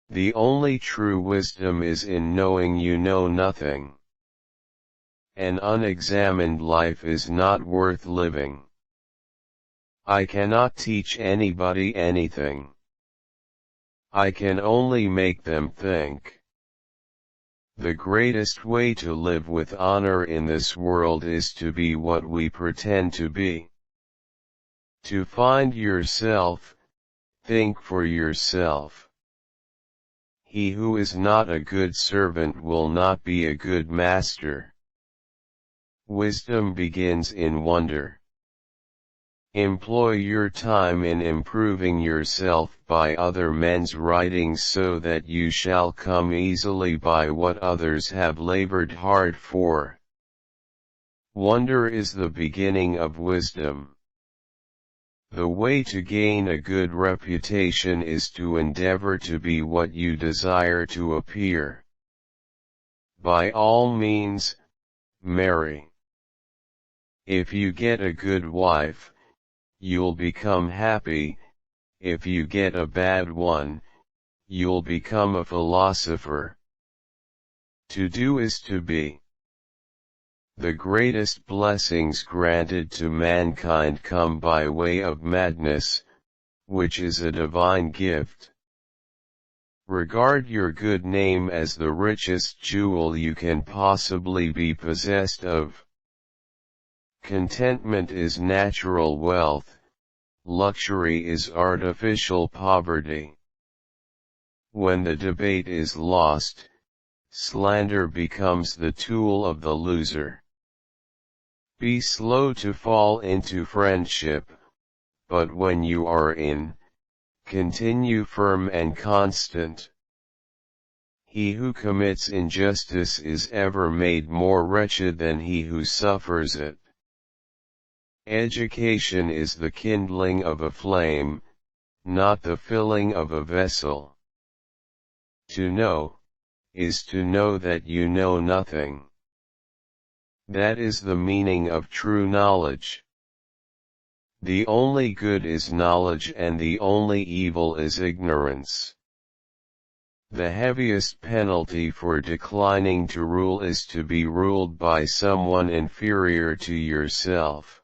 The only true wisdom is in knowing you know nothing. An unexamined life is not worth living. I cannot teach anybody anything. I can only make them think. The greatest way to live with honor in this world is to be what we pretend to be. To find yourself, think for yourself. He who is not a good servant will not be a good master. Wisdom begins in wonder. Employ your time in improving yourself by other men's writings so that you shall come easily by what others have labored hard for. Wonder is the beginning of wisdom. The way to gain a good reputation is to endeavor to be what you desire to appear. By all means, marry. If you get a good wife, you'll become happy. If you get a bad one, you'll become a philosopher. To do is to be. The greatest blessings granted to mankind come by way of madness, which is a divine gift. Regard your good name as the richest jewel you can possibly be possessed of. Contentment is natural wealth, luxury is artificial poverty. When the debate is lost, slander becomes the tool of the loser. Be slow to fall into friendship, but when you are in, continue firm and constant. He who commits injustice is ever made more wretched than he who suffers it. Education is the kindling of a flame, not the filling of a vessel. To know, is to know that you know nothing. That is the meaning of true knowledge. The only good is knowledge and the only evil is ignorance. The heaviest penalty for declining to rule is to be ruled by someone inferior to yourself.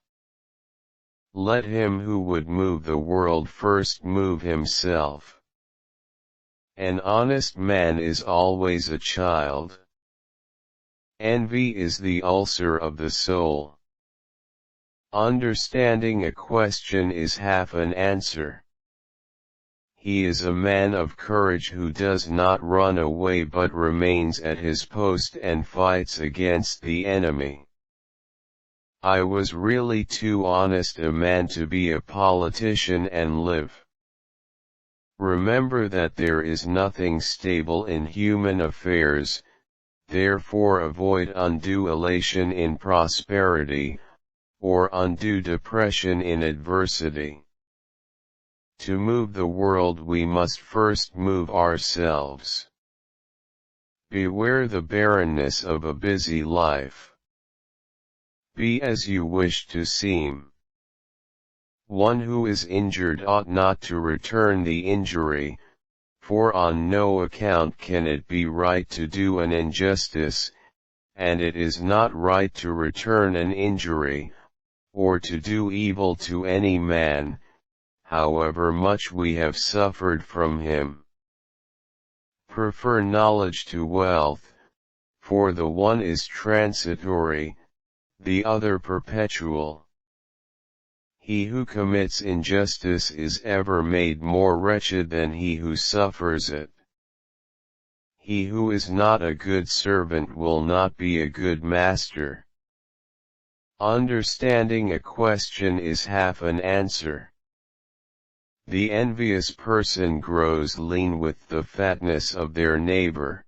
Let him who would move the world first move himself. An honest man is always a child. Envy is the ulcer of the soul. Understanding a question is half an answer. He is a man of courage who does not run away but remains at his post and fights against the enemy. I was really too honest a man to be a politician and live. Remember that there is nothing stable in human affairs, therefore avoid undue elation in prosperity, or undue depression in adversity. To move the world we must first move ourselves. Beware the barrenness of a busy life. Be as you wish to seem. One who is injured ought not to return the injury, for on no account can it be right to do an injustice, and it is not right to return an injury, or to do evil to any man, however much we have suffered from him. Prefer knowledge to wealth, for the one is transitory, the other perpetual. He who commits injustice is ever made more wretched than he who suffers it. He who is not a good servant will not be a good master. Understanding a question is half an answer. The envious person grows lean with the fatness of their neighbor.